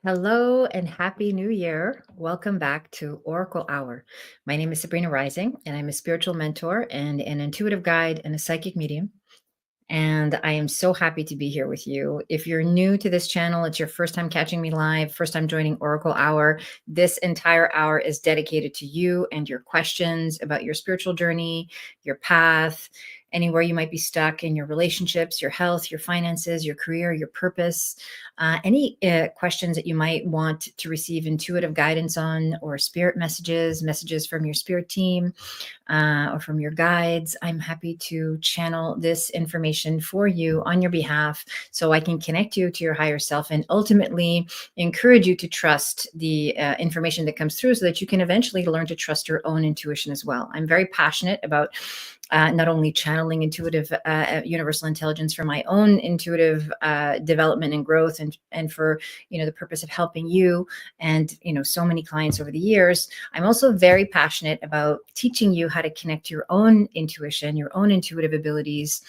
Hello and happy new year. Welcome back to Oracle Hour. My name is Sabrina Rising, and I'm a spiritual mentor and an intuitive guide and a psychic medium. And I am so happy to be here with you. If you're new to this channel, it's your first time catching me live, first time joining Oracle Hour. This entire hour is dedicated to you and your questions about your spiritual journey, your path, anywhere you might be stuck in your relationships, your health, your finances, your career, your purpose, any questions that you might want to receive intuitive guidance on, or spirit messages from your spirit team, or from your guides. I'm happy to channel this information for you on your behalf so I can connect you to your higher self and ultimately encourage you to trust the information that comes through so that you can eventually learn to trust your own intuition as well. I'm very passionate about not only channeling intuitive universal intelligence for my own intuitive development and growth, and for the purpose of helping you and so many clients over the years. I'm also very passionate about teaching you how to connect your own intuition, your own intuitive abilities,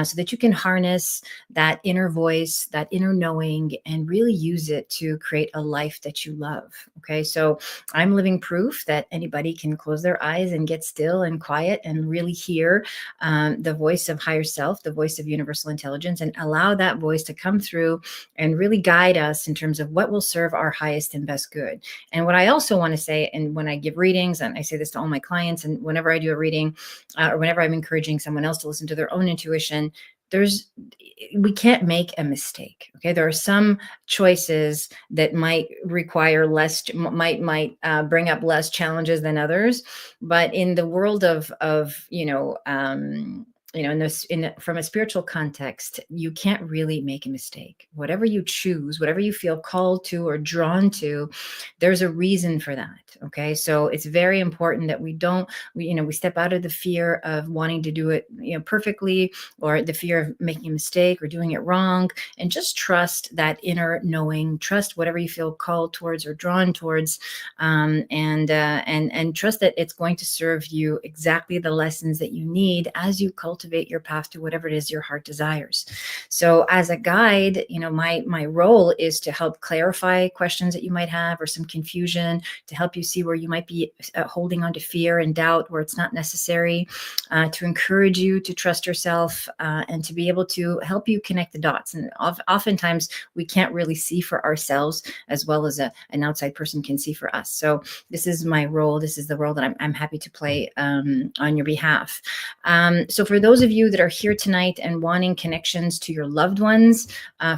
so that you can harness that inner voice, that inner knowing, and really use it to create a life that you love. Okay, so I'm living proof that anybody can close their eyes and get still and quiet and really hear the voice of higher self, the voice of universal intelligence, and allow that voice to come through and really guide us in terms of what will serve our highest and best good. And what I also want to say, and when I give readings, and I say this to all my clients, and whenever I do a reading, or whenever I'm encouraging someone else to listen to their own intuition, we can't make a mistake. Okay, there are some choices that might require less, might bring up less challenges than others, but in the world of from a spiritual context, you can't really make a mistake. Whatever you choose, whatever you feel called to or drawn to, there's a reason for that. Okay, so it's very important that we step out of the fear of wanting to do it perfectly, or the fear of making a mistake or doing it wrong, and just trust that inner knowing. Trust whatever you feel called towards or drawn towards, and trust that it's going to serve you exactly the lessons that you need as you cultivate your path to whatever it is your heart desires. So as a guide, my role is to help clarify questions that you might have, or some confusion, to help you see where you might be holding on to fear and doubt where it's not necessary, to encourage you to trust yourself, and to be able to help you connect the dots. And oftentimes we can't really see for ourselves as well as an outside person can see for us. So this is my role. This is the role that I'm happy to play on your behalf. So for those of you that are here tonight and wanting connections to your loved ones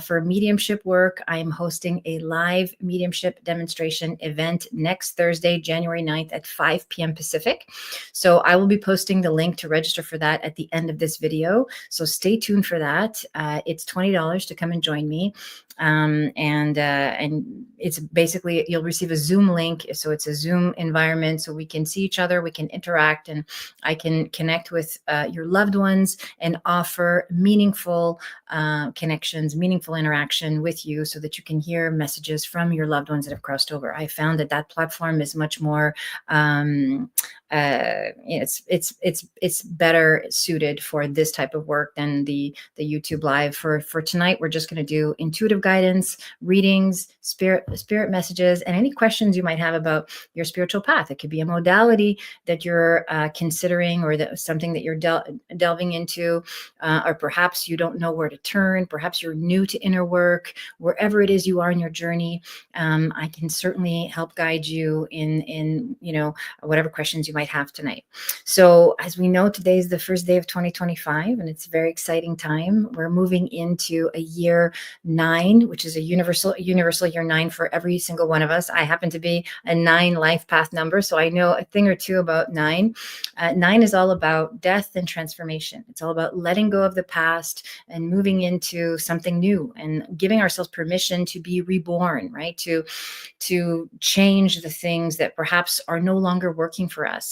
for mediumship work, I am hosting a live mediumship demonstration event next Thursday, January 9th at 5 p.m. Pacific. So I will be posting the link to register for that at the end of this video. So stay tuned for that. It's $20 to come and join me. And it's basically, you'll receive a Zoom link. So it's a Zoom environment, so we can see each other, we can interact, and I can connect with your loved ones and offer meaningful connections, meaningful interaction with you, so that you can hear messages from your loved ones that have crossed over. I found that platform is much more it's better suited for this type of work than the YouTube live. For tonight, we're just going to do intuitive guidance, readings, spirit messages, and any questions you might have about your spiritual path. It could be a modality that you're considering, or something that you're delving into, or perhaps you don't know where to turn. Perhaps you're new to inner work. Wherever it is you are in your journey, I can certainly help guide you in whatever questions you might have tonight. So as we know, today is the first day of 2025, and it's a very exciting time. We're moving into a year 9, which is a universal year 9 for every single one of us. I happen to be a 9 life path number, so I know a thing or two about 9. 9 is all about death and transformation. It's all about letting go of the past and moving into something new, and giving ourselves permission to be reborn, right? To change the things that perhaps are no longer working for us.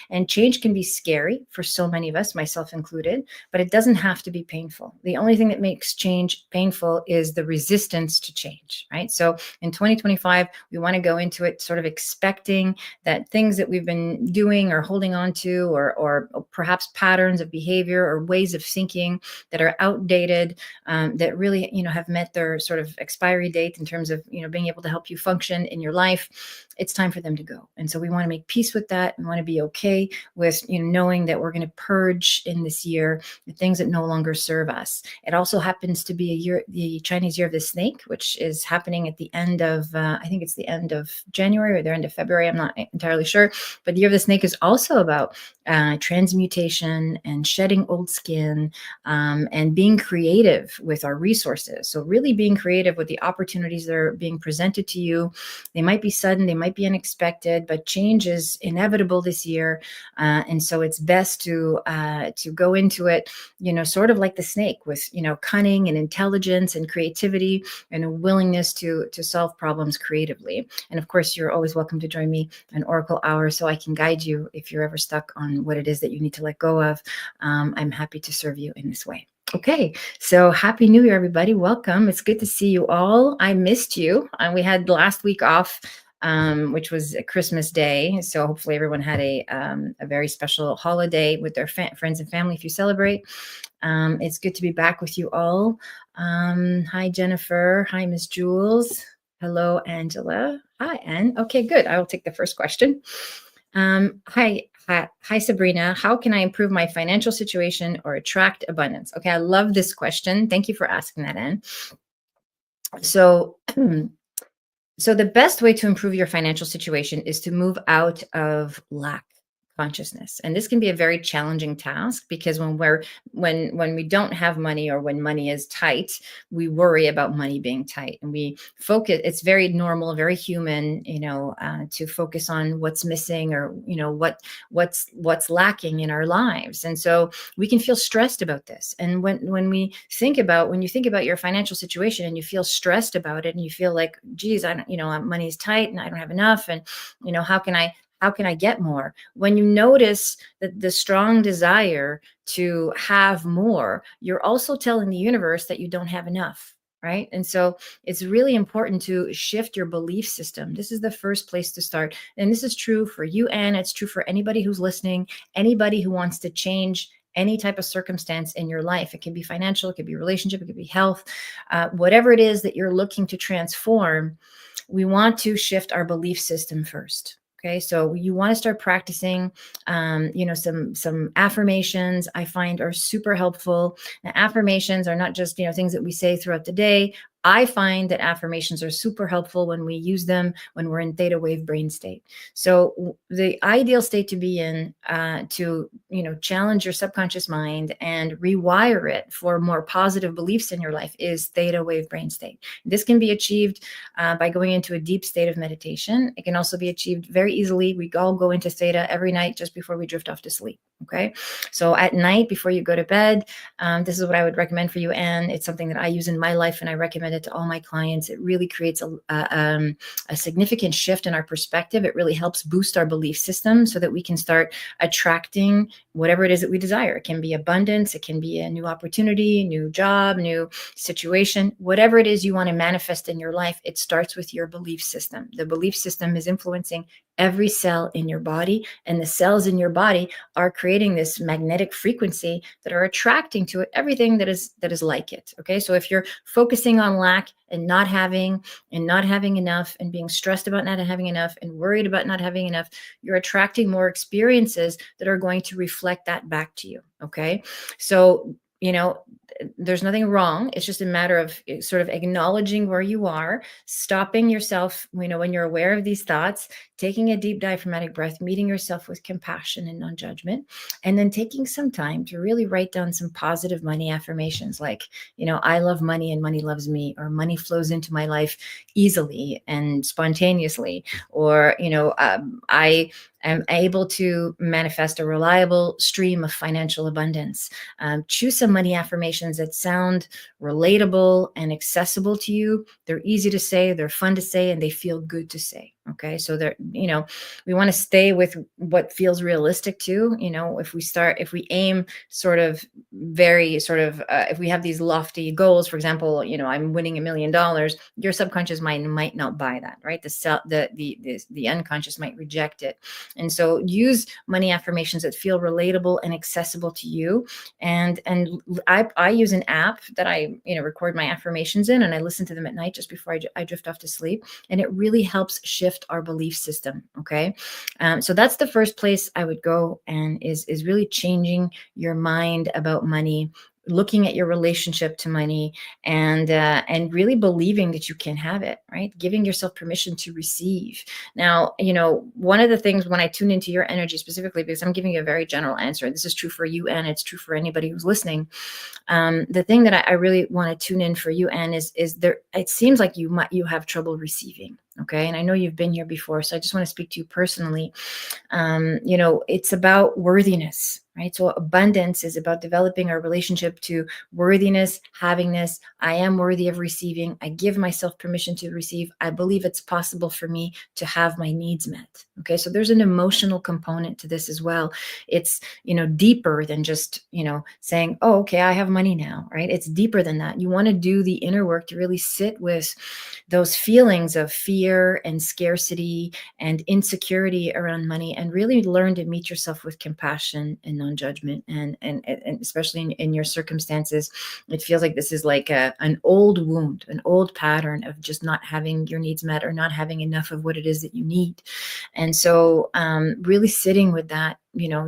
And change can be scary for so many of us, myself included, but it doesn't have to be painful. The only thing that makes change painful is the resistance to change, right? So in 2025, we want to go into it sort of expecting that things that we've been doing or holding on to, or perhaps patterns of behavior behavior or ways of thinking that are outdated, that really, have met their sort of expiry date in terms of, being able to help you function in your life. It's time for them to go. And so we want to make peace with that. We want to be okay with, knowing that we're going to purge in this year the things that no longer serve us. It also happens to be a year, the Chinese Year of the Snake, which is happening at the end of, I think it's the end of January or the end of February. I'm not entirely sure. But the Year of the Snake is also about transmutation and shedding old skin, and being creative with our resources. So really being creative with the opportunities that are being presented to you. They might be sudden, they might be unexpected, but change is inevitable this year. And so it's best to go into it, sort of like the snake, with, cunning and intelligence and creativity and a willingness to solve problems creatively. And of course, you're always welcome to join me an Oracle Hour so I can guide you if you're ever stuck on what it is that you need to let go of. I'm happy to serve you in this way. Okay, so Happy New Year, everybody. Welcome. It's good to see you all. I missed you. We had last week off, which was a Christmas Day. So hopefully everyone had a very special holiday with their friends and family if you celebrate. It's good to be back with you all. Hi, Jennifer. Hi, Miss Jules. Hello, Angela. Hi, Anne. Okay, good. I will take the first question. Hi, Sabrina. How can I improve my financial situation or attract abundance? Okay, I love this question. Thank you for asking that, Anne. So, so the best way to improve your financial situation is to move out of lack consciousness. And this can be a very challenging task because when we don't have money, or when money is tight, we worry about money being tight, and we focus. It's very normal, very human, to focus on what's missing, or what's lacking in our lives. And so we can feel stressed about this. And when you think about your financial situation and you feel stressed about it, and you feel like, geez, I don't, money's tight and I don't have enough, and how can I get more? When you notice that the strong desire to have more, you're also telling the universe that you don't have enough, right? And so it's really important to shift your belief system. This is the first place to start. And this is true for you, Anne. It's true for anybody who's listening, anybody who wants to change any type of circumstance in your life. It can be financial, it could be relationship, it could be health, whatever it is that you're looking to transform. We want to shift our belief system first. Okay, so you want to start practicing, some affirmations I find are super helpful. Now, affirmations are not just, things that we say throughout the day. I find that affirmations are super helpful when we use them when we're in theta wave brain state. So the ideal state to be in, to challenge your subconscious mind and rewire it for more positive beliefs in your life, is theta wave brain state. This can be achieved by going into a deep state of meditation. It can also be achieved very easily. We all go into theta every night just before we drift off to sleep. Okay, so at night before you go to bed, this is what I would recommend for you, Anne. It's something that I use in my life, and I recommend it to all my clients. It really creates a significant shift in our perspective. It really helps boost our belief system so that we can start attracting whatever it is that we desire. It can be abundance, it can be a new opportunity, new job, new situation, whatever it is you want to manifest in your life. It starts with your belief system. The belief system is influencing every cell in your body, and the cells in your body are creating this magnetic frequency that are attracting to it everything that is like it. Okay, so if you're focusing on lack and not having enough, and being stressed about not having enough and worried about not having enough, you're attracting more experiences that are going to reflect that back to you. Okay, so there's nothing wrong. It's just a matter of sort of acknowledging where you are, stopping yourself, when you're aware of these thoughts, taking a deep diaphragmatic breath, meeting yourself with compassion and non-judgment, and then taking some time to really write down some positive money affirmations like, I love money and money loves me, or money flows into my life easily and spontaneously, or, I am able to manifest a reliable stream of financial abundance. Choose some money affirmations that sound relatable and accessible to you. They're easy to say, they're fun to say, and they feel good to say. Okay. So there, we want to stay with what feels realistic too. If we aim sort of very sort of, if we have these lofty goals, for example, I'm winning $1 million, your subconscious mind might not buy that, right? The unconscious might reject it. And so use money affirmations that feel relatable and accessible to you. And I use an app that I record my affirmations in, and I listen to them at night just before I drift off to sleep, and it really helps shift our belief system. Okay. So that's the first place I would go, and is really changing your mind about money, looking at your relationship to money, and really believing that you can have it, right? Giving yourself permission to receive. Now, one of the things when I tune into your energy specifically, because I'm giving you a very general answer, this is true for you and it's true for anybody who's listening. The thing that I really want to tune in for you, Anne, is there. It seems like you have trouble receiving. Okay, and I know you've been here before, so I just want to speak to you personally. It's about worthiness, right? So abundance is about developing our relationship to worthiness, havingness. I am worthy of receiving. I give myself permission to receive. I believe it's possible for me to have my needs met. Okay, so there's an emotional component to this as well. It's deeper than just saying, oh, okay, I have money now, right? It's deeper than that. You want to do the inner work to really sit with those feelings of fear and scarcity and insecurity around money, and really learn to meet yourself with compassion and non-judgment. And especially in your circumstances, it feels like this is like an old wound, an old pattern of just not having your needs met or not having enough of what it is that you need. And so really sitting with that,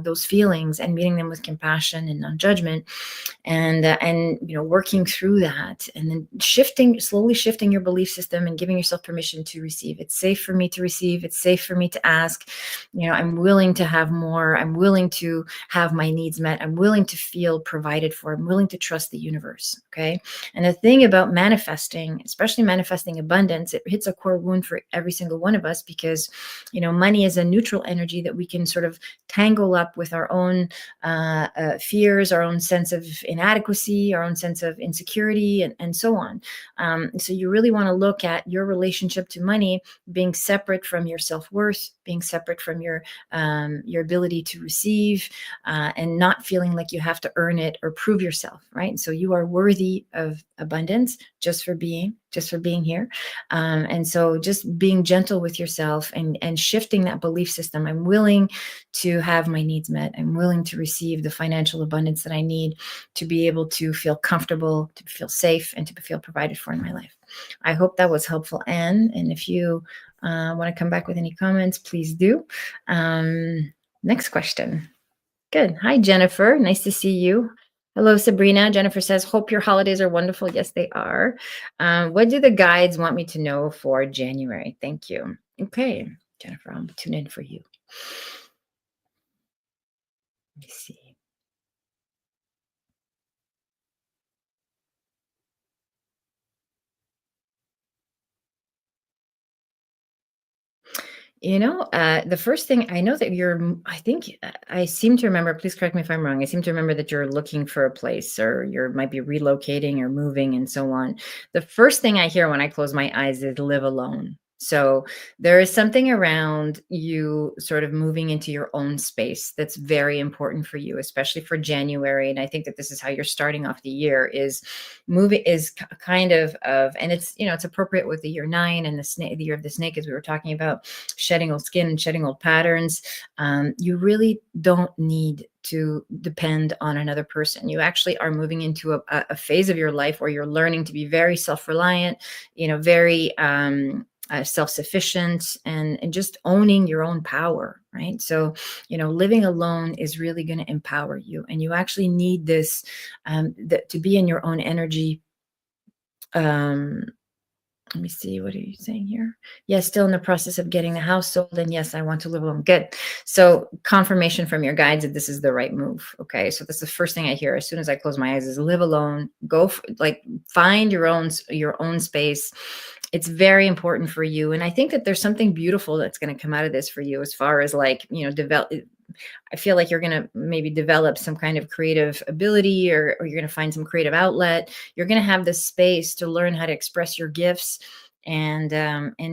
those feelings, and meeting them with compassion and non-judgment, and working through that, and then slowly shifting your belief system and giving yourself permission to receive. It's safe for me to receive. It's safe for me to ask. I'm willing to have more. I'm willing to have my needs met. I'm willing to feel provided for. I'm willing to trust the universe. Okay. And the thing about manifesting, especially manifesting abundance, it hits a core wound for every single one of us, because money is a neutral energy that we can sort of tangle up with our own fears, our own sense of inadequacy, our own sense of insecurity, and so on. So you really want to look at your relationship to money being separate from your self-worth, being separate from your ability to receive, and not feeling like you have to earn it or prove yourself, right? So you are worthy of abundance just for being here. And so just being gentle with yourself, and shifting that belief system. I'm willing to have my needs met. I'm willing to receive the financial abundance that I need to be able to feel comfortable, to feel safe, and to feel provided for in my life. I hope that was helpful, Anne. And if you want to come back with any comments, please do. Next question. Good. Hi, Jennifer. Nice to see you. Hello, Sabrina. Jennifer says, hope your holidays are wonderful. Yes, they are. What do the guides want me to know for January? Thank you. Okay, Jennifer, I'll tune in for you. Let me see. The first thing I know that I think I seem to remember, please correct me if I'm wrong. I seem to remember that you're looking for a place, or you might be relocating or moving and so on. The first thing I hear when I close my eyes is live alone. So there is something around you sort of moving into your own space that's very important for you, especially for January. And I think that this is how you're starting off the year, is moving is kind of, and it's appropriate with the year 9 and the year of the snake, as we were talking about, shedding old skin and shedding old patterns. You really don't need to depend on another person. You actually are moving into a phase of your life where you're learning to be very self-reliant, very self-sufficient, and just owning your own power, right? So, living alone is really going to empower you, and you actually need this to be in your own energy. Let me see. What are you saying here? Yes, still in the process of getting the house sold. And yes, I want to live alone. Good. So confirmation from your guides that this is the right move. Okay. So that's the first thing I hear as soon as I close my eyes, is live alone. Find your own space. It's very important for you. And I think that there's something beautiful that's going to come out of this for you, as far as develop. I feel like you're going to maybe develop some kind of creative ability, or you're going to find some creative outlet. You're going to have this space to learn how to express your gifts, and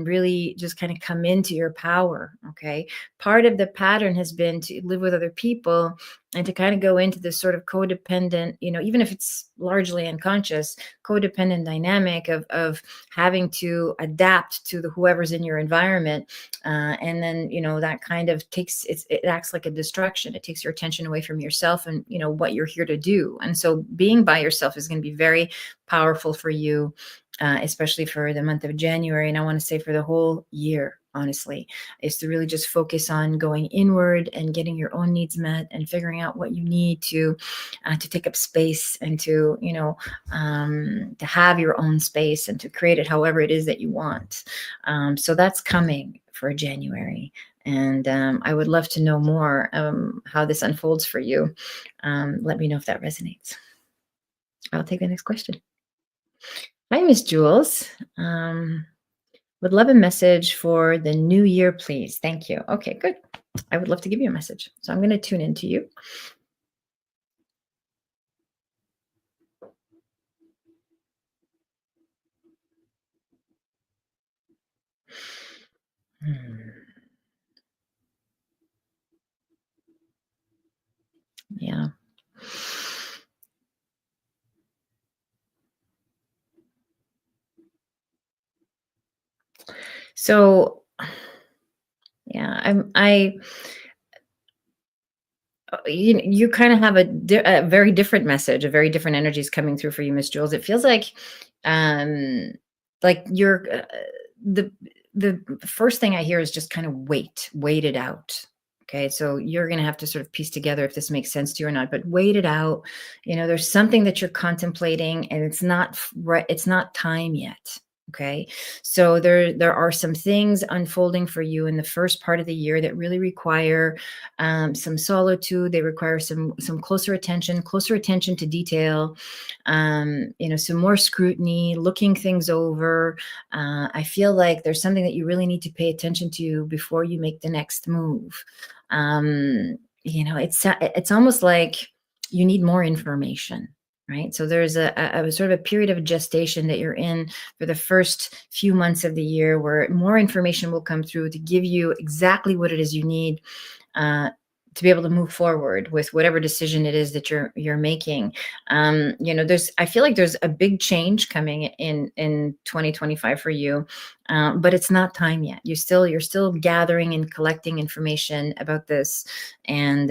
really just kind of come into your power. Okay, part of the pattern has been to live with other people and to kind of go into this sort of codependent, even if it's largely unconscious, codependent dynamic of having to adapt to the whoever's in your environment. And then, that kind of it acts like a distraction. It takes your attention away from yourself and, what you're here to do. And so being by yourself is going to be very powerful for you, especially for the month of January. And I want to say for the whole year, honestly, is to really just focus on going inward and getting your own needs met and figuring out what you need to take up space and to have your own space and to create it however it is that you want. So that's coming for January. And I would love to know more how this unfolds for you. Let me know if that resonates. I'll take the next question. Hi, Miss Jules. Would love a message for the new year, please. Thank you. Okay, good. I would love to give you a message. So I'm going to tune into you. Yeah. So, yeah, you kind of have a very different message, a very different energies coming through for you, Miss Jules. It feels um, like you're the the first thing I hear is just kind of wait it out. Okay, so you're going to have to sort of piece together if this makes sense to you or not. But wait it out. There's something that you're contemplating, and it's not right. It's not time yet. Okay, so there are some things unfolding for you in the first part of the year that really require some solitude. They require some closer attention to detail, some more scrutiny, looking things over. I feel like there's something that you really need to pay attention to before you make the next move. It's almost like you need more information. Right. So there's a sort of a period of gestation that you're in for the first few months of the year where more information will come through to give you exactly what it is you need to be able to move forward with whatever decision it is that you're making. I feel like there's a big change coming in 2025 for you, but it's not time yet. You're still gathering and collecting information about this, and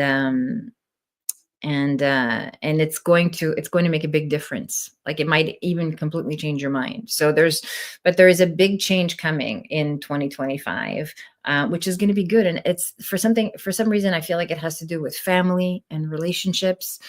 it's going to make a big difference. Like it might even completely change your mind. But there is a big change coming in 2025, which is going to be good. And it's for some reason I feel like it has to do with family and relationships.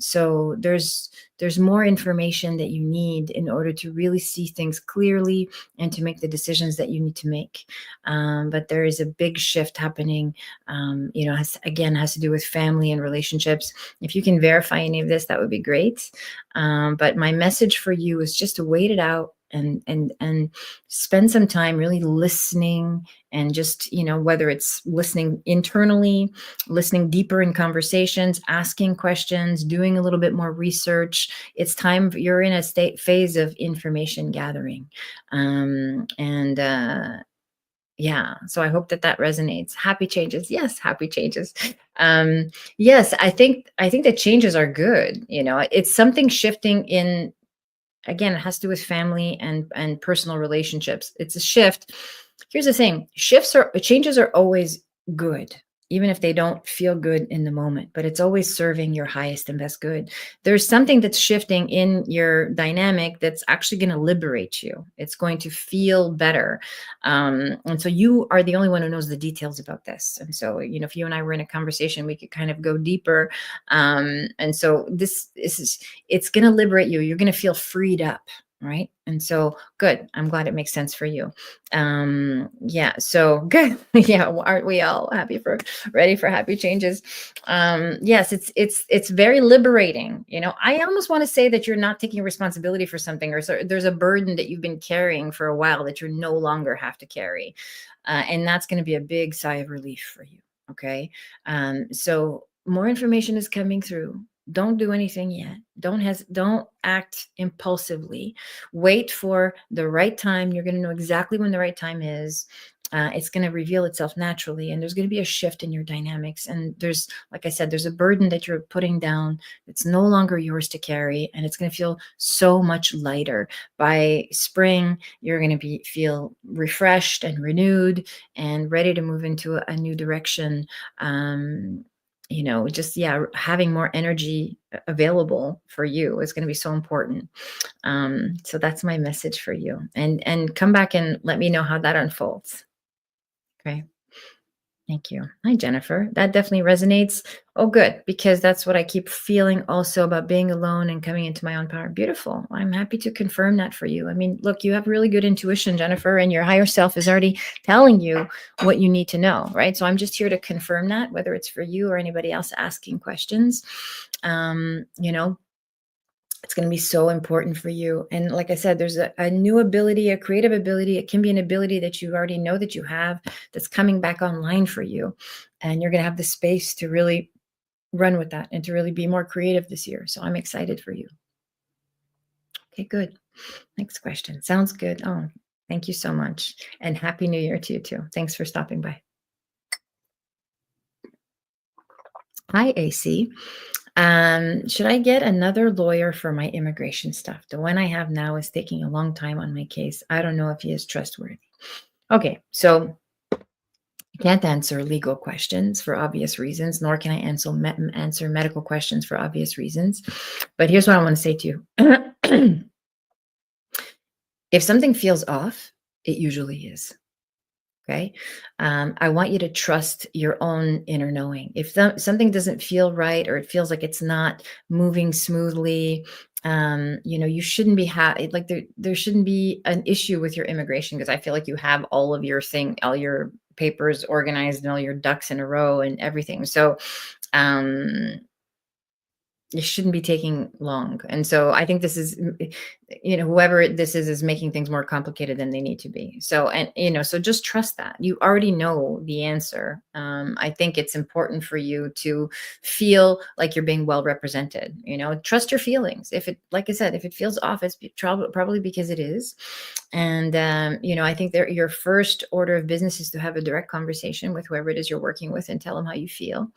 So there's more information that you need in order to really see things clearly and to make the decisions that you need to make. But there is a big shift happening. Has to do with family and relationships. If you can verify any of this, that would be great. But my message for you is just to wait it out and spend some time really listening, and just, whether it's listening internally, listening deeper in conversations, asking questions, doing a little bit more research. It's time. You're in a phase of information gathering. And yeah, so I hope that resonates. Happy changes. Yes, happy changes. Yes, I think that changes are good. It's something shifting in. Again, it has to do with family and personal relationships. It's a shift. Here's the thing: changes are always good, even if they don't feel good in the moment, but it's always serving your highest and best good. There's something that's shifting in your dynamic that's actually going to liberate you. It's going to feel better. And so you are the only one who knows the details about this. And so, if you and I were in a conversation, we could kind of go deeper. And so it's going to liberate you. You're going to feel freed up. Right. And so good. I'm glad it makes sense for you. Yeah. So good. Yeah. Aren't we all ready for happy changes? Yes, it's very liberating. I almost want to say that you're not taking responsibility for something, or so there's a burden that you've been carrying for a while that you no longer have to carry. And that's going to be a big sigh of relief for you. Okay. So more information is coming through. Don't do anything yet. Don't act impulsively. Wait for the right time. You're going to know exactly when the right time is. It's going to reveal itself naturally, and there's going to be a shift in your dynamics. And there's, like I said, there's a burden that you're putting down. It's no longer yours to carry, and it's going to feel so much lighter. By spring, you're going to feel refreshed and renewed and ready to move into a new direction. Just, yeah, having more energy available for you is going to be so important. So that's my message for you. And come back and let me know how that unfolds. Okay. Thank you. Hi, Jennifer. That definitely resonates. Oh, good, because that's what I keep feeling also about being alone and coming into my own power. Beautiful. I'm happy to confirm that for you. I mean, look, you have really good intuition, Jennifer, and your higher self is already telling you what you need to know, right? So I'm just here to confirm that, whether it's for you or anybody else asking questions. You know, it's going to be so important for you. And like I said, there's a new ability, a creative ability. It can be an ability that you already know that you have that's coming back online for you. And you're going to have the space to really run with that and to really be more creative this year. So I'm excited for you. Okay, good. Next question. Sounds good. Oh, thank you so much. And Happy New Year to you too. Thanks for stopping by. Hi, AC. Should I get another lawyer for my immigration stuff? The one I have now is taking a long time on my case. I don't know if he is trustworthy. Okay, so I can't answer legal questions for obvious reasons, nor can I answer medical questions for obvious reasons. But here's what I want to say to you. If something feels off, it usually is. Okay. I want you to trust your own inner knowing. If something doesn't feel right, or it feels like it's not moving smoothly, you shouldn't be like there shouldn't be an issue with your immigration, because I feel like you have all your papers organized and all your ducks in a row and everything. So, um, it shouldn't be taking long. And so I think this is, whoever this is making things more complicated than they need to be. So, so just trust that you already know the answer. I think it's important for you to feel like you're being well represented. Trust your feelings. Like I said, if it feels off, it's probably because it is. And, I think your first order of business is to have a direct conversation with whoever it is you're working with and tell them how you feel.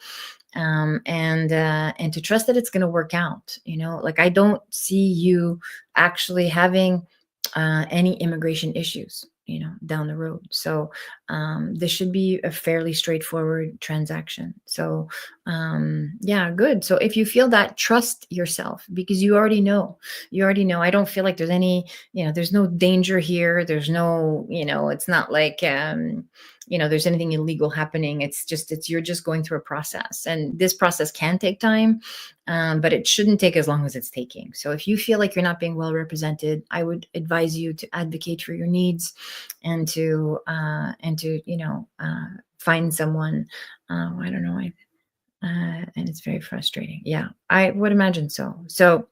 And to trust that it's going to work out. Like, I don't see you actually having any immigration issues, down the road. So this should be a fairly straightforward transaction. So yeah, good. So if you feel that, trust yourself, because you already know. I don't feel like there's any, there's no danger here. There's no, it's not like there's anything illegal happening. You're just going through a process, and this process can take time, but it shouldn't take as long as it's taking. So if you feel like you're not being well represented, I would advise you to advocate for your needs, and to find someone. I don't know. And it's very frustrating. Yeah, I would imagine so. So,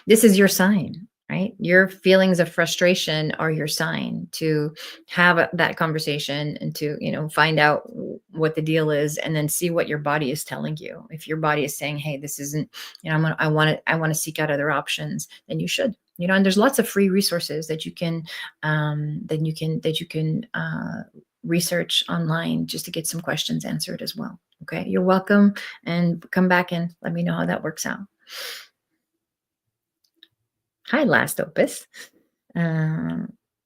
this is your sign, right? Your feelings of frustration are your sign to have that conversation, and to, find out what the deal is, and then see what your body is telling you. If your body is saying, hey, this isn't, I want to seek out other options, then you should. And there's lots of free resources that you can research online, just to get some questions answered as well. Okay, you're welcome, and come back and let me know how that works out. Hi, Last Opus.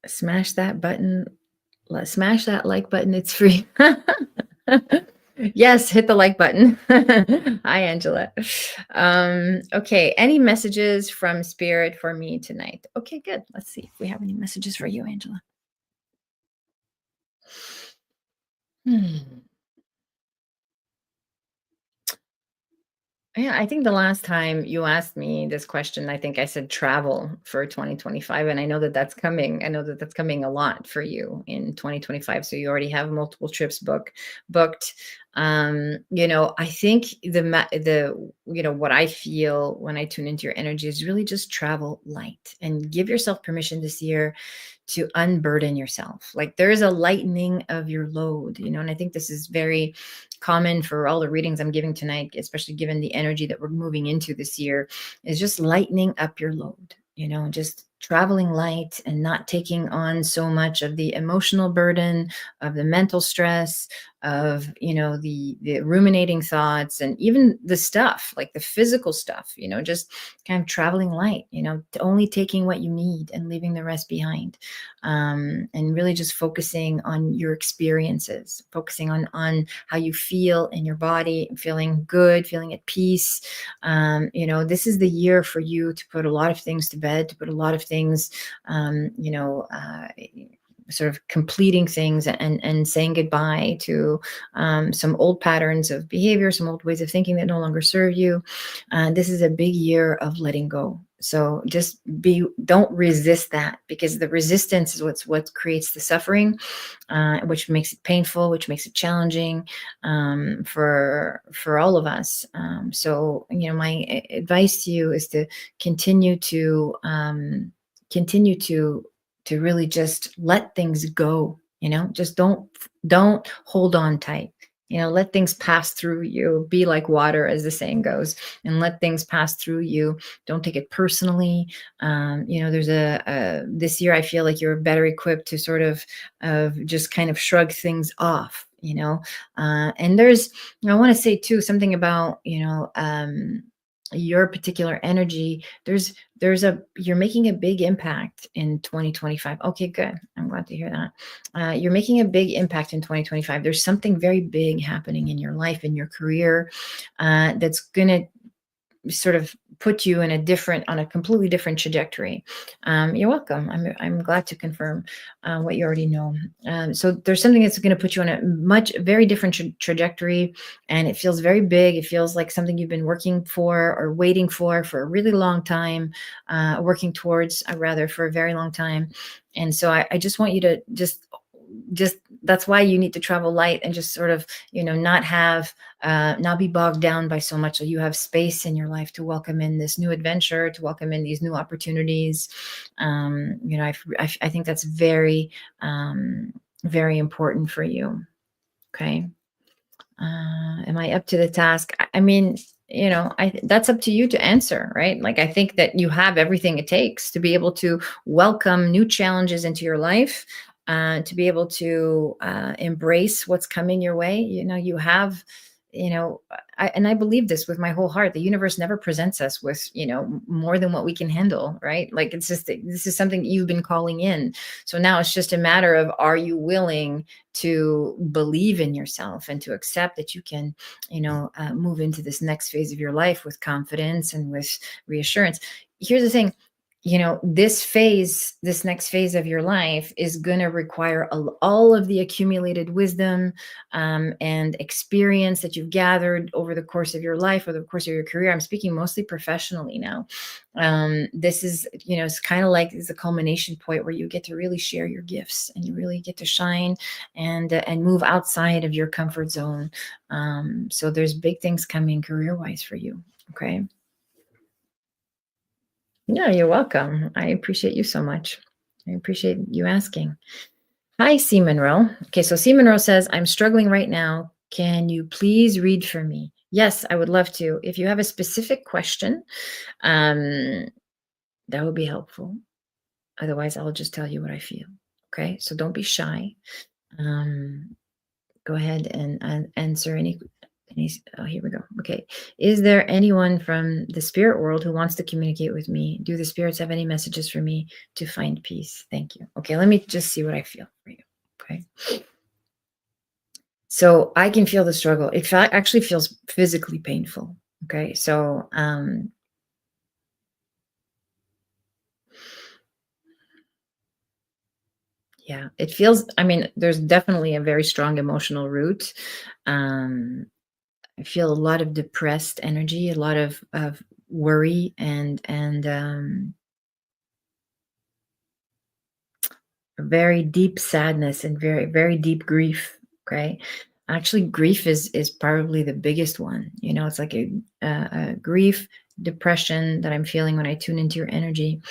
Smash that button. Smash that like button. It's free. Yes, hit the like button. Hi, Angela. Okay, any messages from Spirit for me tonight? Okay, good. Let's see if we have any messages for you, Angela. Yeah, I think the last time you asked me this question, I think I said travel for 2025, and I know that that's coming. I know that that's coming a lot for you in 2025. So you already have multiple trips booked. I think what I feel when I tune into your energy is really just travel light, and give yourself permission this year to unburden yourself. Like there's a lightening of your load, and I think this is very common for all the readings I'm giving tonight, especially given the energy that we're moving into this year, is just lightening up your load, just traveling light and not taking on so much of the emotional burden, of the mental stress, of the ruminating thoughts, and even the stuff like the physical stuff, just kind of traveling light, only taking what you need and leaving the rest behind, and really just focusing on your experiences, focusing on how you feel in your body, feeling good, feeling at peace. This is the year for you to put a lot of things to bed, to put a lot of things, sort of completing things and saying goodbye to some old patterns of behavior, some old ways of thinking that no longer serve you. This is a big year of letting go. So just don't resist that, because the resistance is what creates the suffering, which makes it painful, which makes it challenging, for all of us. So my advice to you is to continue to really just let things go. Just don't hold on tight. Let things pass through you. Be like water, as the saying goes, and let things pass through you. Don't take it personally. There's this year I feel like you're better equipped to sort of just kind of shrug things off. And I want to say too something about your particular energy. You're making a big impact in 2025. Okay, good. I'm glad to hear that. You're making a big impact in 2025. There's something very big happening in your life, in your career, that's going to sort of put you on a completely different trajectory. You're welcome. I'm glad to confirm what you already know. So there's something that's going to put you on a very different trajectory, and it feels very big. It feels like something you've been working for or waiting for a really long time, working towards rather, for a very long time. And so I just want you to just that's why you need to travel light and just sort of not be bogged down by so much, so you have space in your life to welcome in this new adventure, to welcome in these new opportunities. I think that's very very important for you. Okay. Am I up to the task? I mean, that's up to you to answer, right? Like, I think that you have everything it takes to be able to welcome new challenges into your life, to be able to embrace what's coming your way. You have, I believe this with my whole heart. The universe never presents us with, more than what we can handle, right? Like, it's just, this is something you've been calling in. So now it's just a matter of, are you willing to believe in yourself and to accept that you can, move into this next phase of your life with confidence and with reassurance. Here's the thing. This next phase of your life is going to require all of the accumulated wisdom, and experience that you've gathered over the course of your life, or the course of your career. I'm speaking mostly professionally now. This is, it's kind of like it's a culmination point where you get to really share your gifts, and you really get to shine and move outside of your comfort zone. So there's big things coming career-wise for you. Okay. Yeah, you're welcome. I appreciate you so much. I appreciate you asking. Hi, C. Monroe. Okay, so C. Monroe says, I'm struggling right now. Can you please read for me? Yes, I would love to. If you have a specific question, that would be helpful. Otherwise, I'll just tell you what I feel. Okay, so don't be shy. Go ahead and answer any. Oh, here we go. Okay. Is there anyone from the spirit world who wants to communicate with me? Do the spirits have any messages for me to find peace? Thank you. Okay, let me just see what I feel for you. Okay. So I can feel the struggle. It actually feels physically painful. Okay. So, yeah, it feels, there's definitely a very strong emotional root. I feel a lot of depressed energy, a lot of worry, and very deep sadness, and very, very deep grief. Okay. Actually, grief is probably the biggest one. It's like a grief, depression that I'm feeling when I tune into your energy.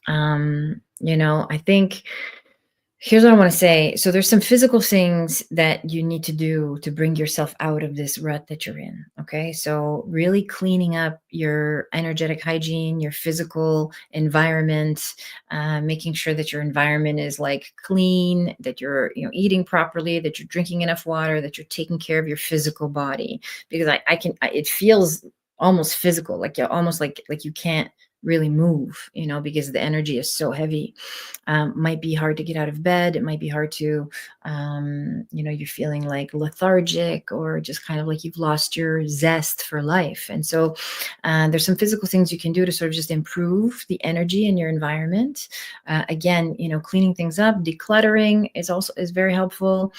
I think Here's what I want to say. So there's some physical things that you need to do to bring yourself out of this rut that you're in. Okay. So really cleaning up your energetic hygiene, your physical environment, making sure that your environment is like clean, that you're, eating properly, that you're drinking enough water, that you're taking care of your physical body. Because it feels almost physical, like you're almost like you can't really move, because the energy is so heavy. Might be hard to get out of bed. It might be hard to, you're feeling like lethargic or just kind of like you've lost your zest for life. And so there's some physical things you can do to sort of just improve the energy in your environment. Again, cleaning things up, decluttering is very helpful.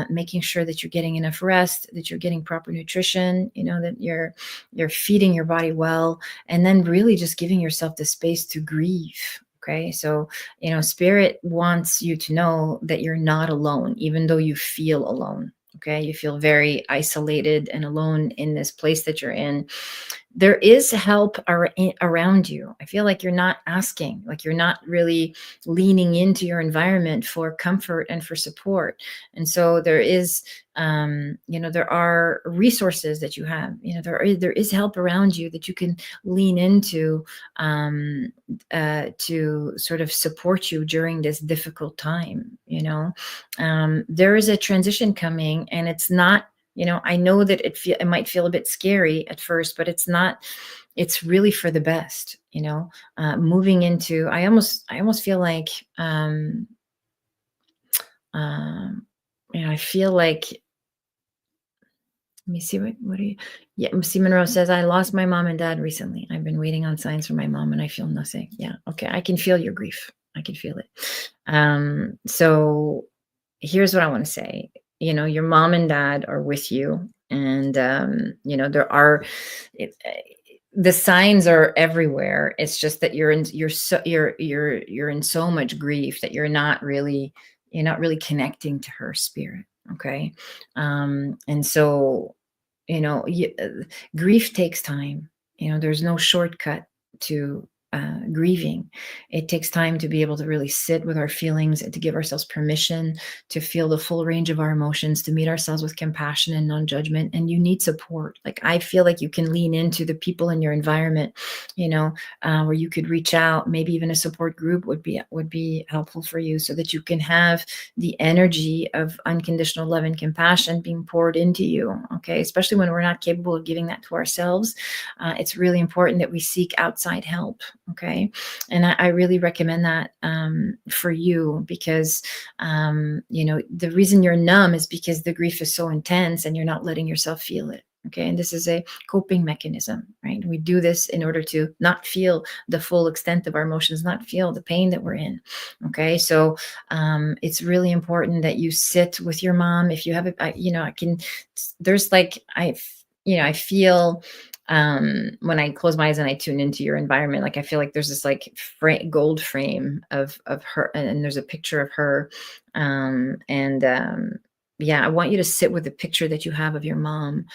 Making sure that you're getting enough rest, that you're getting proper nutrition, that you're feeding your body well, and then really just giving yourself the space to grieve. Okay. So, spirit wants you to know that you're not alone, even though you feel alone. Okay. You feel very isolated and alone in this place that you're in. There is help around you. I feel like you're not asking, like you're not really leaning into your environment for comfort and for support. And so there are resources that you have. There is help around you that you can lean into, to sort of support you during this difficult time. There is a transition coming, and it's not, I know that it might feel a bit scary at first, but it's not. It's really for the best. Moving into, I almost feel like, I feel like, let me see, what do you, yeah, see, Monroe says, I lost my mom and dad recently. I've been waiting on signs from my mom and I feel nothing. Yeah. Okay. I can feel your grief. I can feel it. So here's what I want to say. Your mom and dad are with you, and there are, it, the signs are everywhere. It's just that you're in so much grief that you're not really connecting to her spirit. Okay. And so, grief takes time. There's no shortcut to grieving. It takes time to be able to really sit with our feelings and to give ourselves permission to feel the full range of our emotions, to meet ourselves with compassion and non-judgment. And you need support. Like, I feel like you can lean into the people in your environment, where you could reach out. Maybe even a support group would be helpful for you, so that you can have the energy of unconditional love and compassion being poured into you. Okay. Especially when we're not capable of giving that to ourselves. It's really important that we seek outside help. Okay. And I really recommend that, for you, because, the reason you're numb is because the grief is so intense and you're not letting yourself feel it. Okay. And this is a coping mechanism, right? We do this in order to not feel the full extent of our emotions, not feel the pain that we're in. Okay. So, it's really important that you sit with your mom. If you have there's like, I feel, when I close my eyes and I tune into your environment, like I feel like there's this like gold frame of her, and there's a picture of her. And Yeah, I want you to sit with the picture that you have of your mom,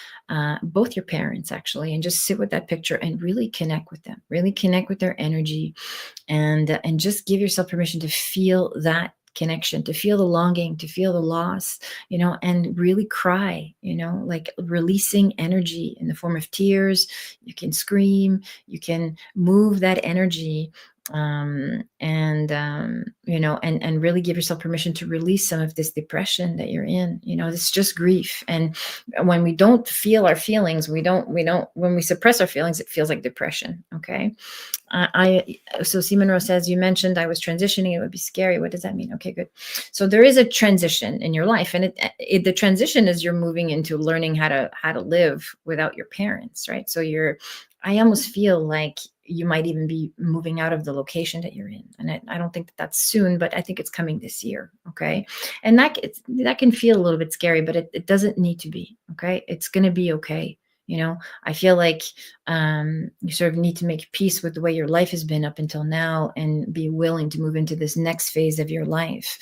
both your parents actually, and just sit with that picture and really connect with them, really connect with their energy, and just give yourself permission to feel that connection, to feel the longing, to feel the loss, and really cry, like releasing energy in the form of tears. You can scream, you can move that energy, and really give yourself permission to release some of this depression that you're in. It's just grief. And when we don't feel our feelings, when we suppress our feelings, it feels like depression. Okay. So Simon Rose says, you mentioned I was transitioning. It would be scary. What does that mean? Okay, good. So there is a transition in your life, and the transition is you're moving into learning how to live without your parents, right? So I almost feel like you might even be moving out of the location that you're in. And I don't think that that's soon, but I think it's coming this year. Okay. And that can feel a little bit scary, but it doesn't need to be. Okay. It's going to be okay. I feel like, you sort of need to make peace with the way your life has been up until now and be willing to move into this next phase of your life.